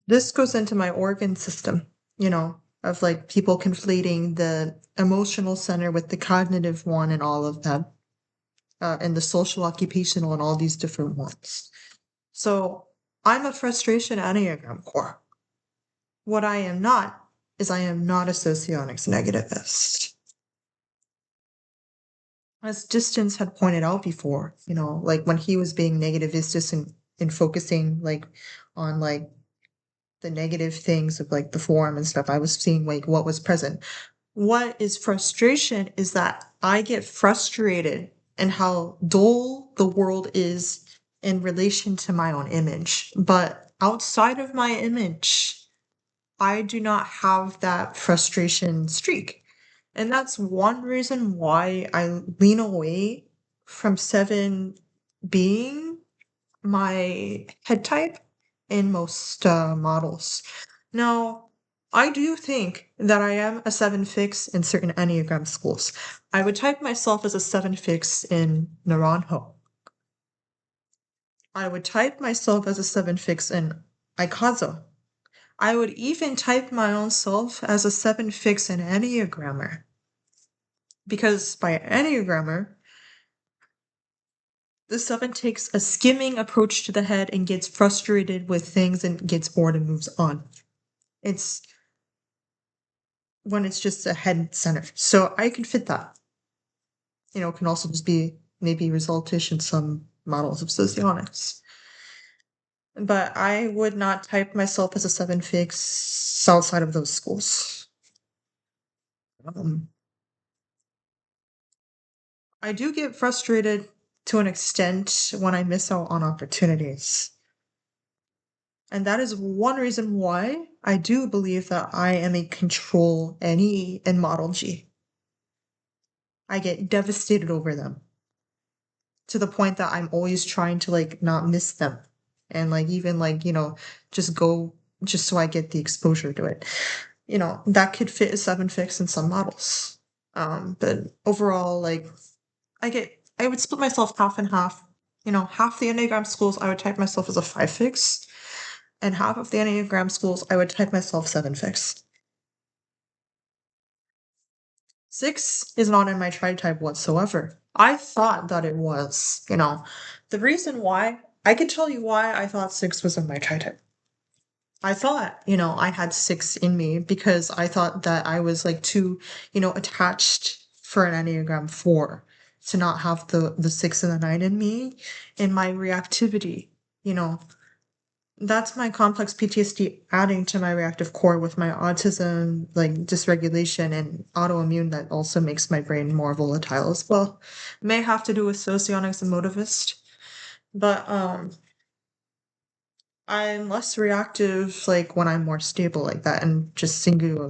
This goes into my organ system, of like people conflating the emotional center with the cognitive one and all of that, and the social occupational and all these different ones. So I'm a frustration Enneagram core. What I am not is I am not a socionics negativist. As Distance had pointed out before, like when he was being negativist and focusing like on like the negative things of like the form and stuff, I was seeing like what was present. What is frustration is that I get frustrated in how dull the world is in relation to my own image. But outside of my image, I do not have that frustration streak. And that's one reason why I lean away from seven being my head type in most models. Now, I do think that I am a seven fix in certain Enneagram schools. I would type myself as a seven fix in Naranjo. I would type myself as a seven fix in Ikazo. I would even type my own self as a seven fix in Enneagrammer. Because by Enneagrammer, the seven takes a skimming approach to the head and gets frustrated with things and gets bored and moves on. It's when it's just a head center. So I can fit that. It can also just be maybe resultish in some models of socionics. But I would not type myself as a seven fix outside of those schools. I do get frustrated to an extent when I miss out on opportunities. And that is one reason why I do believe that I am a control NE in Model G. I get devastated over them to the point that I'm always trying to like not miss them and like even like, just go just so I get the exposure to it. That could fit a seven fix in some models. But overall, like I would split myself half and half. Half the Enneagram schools I would type myself as a five fix, and half of the Enneagram schools I would type myself seven fix. Six is not in my tri-type whatsoever. I thought that it was, The reason why, I can tell you why I thought six was in my tri-type. I thought, I had six in me because I thought that I was like too, attached for an Enneagram 4 to not have the six and the nine in me and my reactivity, that's my complex PTSD adding to my reactive core with my autism, like dysregulation and autoimmune that also makes my brain more volatile as well. May have to do with socionics and motivist, but I'm less reactive like when I'm more stable like that and just singular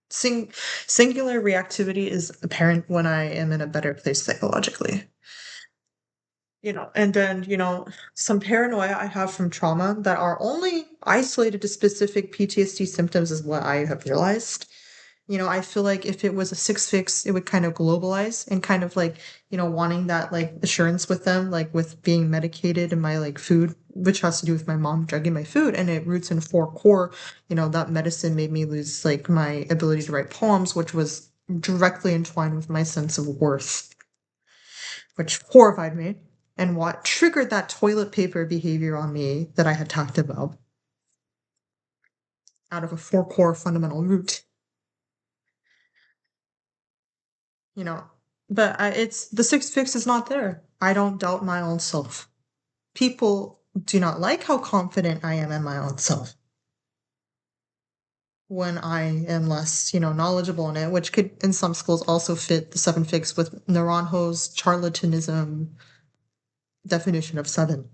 reactivity is apparent when I am in a better place psychologically. And then, some paranoia I have from trauma that are only isolated to specific PTSD symptoms is what I have realized. I feel like if it was a six fix, it would kind of globalize and kind of like, wanting that like assurance with them, like with being medicated and my like food, which has to do with my mom drugging my food. And it roots in four core, that medicine made me lose like my ability to write poems, which was directly entwined with my sense of worth, which horrified me and what triggered that toilet paper behavior on me that I had talked about out of a four core fundamental root. you know but it's the six fix is not there. I don't doubt my own self. People do not like how confident I am in my own self when I am less knowledgeable in it, which could in some schools also fit the seven fix with Naranjo's charlatanism definition of seven.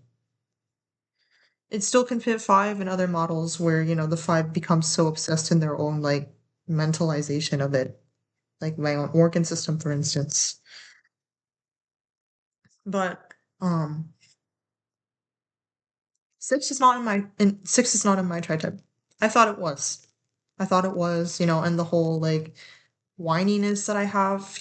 It still can fit five in other models where the five becomes so obsessed in their own like mentalization of it, like my own organ system for instance. But six is not in my tri-type. I thought it was. And the whole like whininess that I have,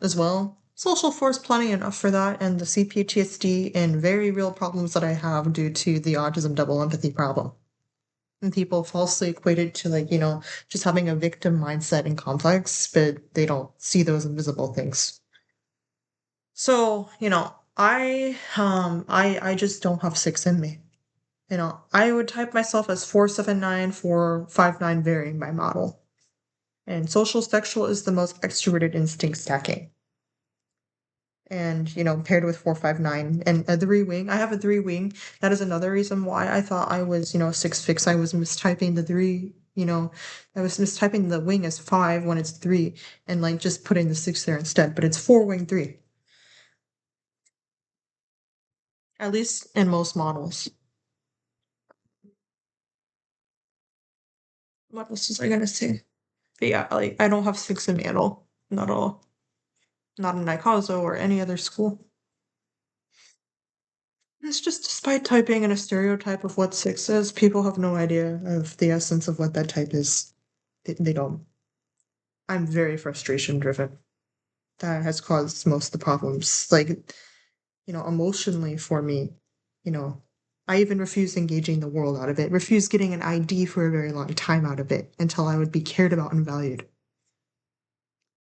as well. Social force plenty enough for that, and the CPTSD and very real problems that I have due to the autism double empathy problem. And people falsely equate it to like, just having a victim mindset and complex, but they don't see those invisible things. So, I just don't have six in me. I would type myself as 479, 459 varying by model. And social sexual is the most extroverted instinct stacking. And, paired with 459 and a three wing. I have a three wing. That is another reason why I thought I was, six fix. I was mistyping the three, I was mistyping the wing as five when it's three and like just putting the six there instead, but it's four wing three, at least in most models. What else was I gonna say? But yeah, like I don't have six in me at all. Not at all. Not in Nikazo or any other school. It's just despite typing in a stereotype of what six is, people have no idea of the essence of what that type is. They don't. I'm very frustration driven. That has caused most of the problems. Like, emotionally for me, you know, I even refused engaging the world out of it, refused getting an ID for a very long time out of it until I would be cared about and valued.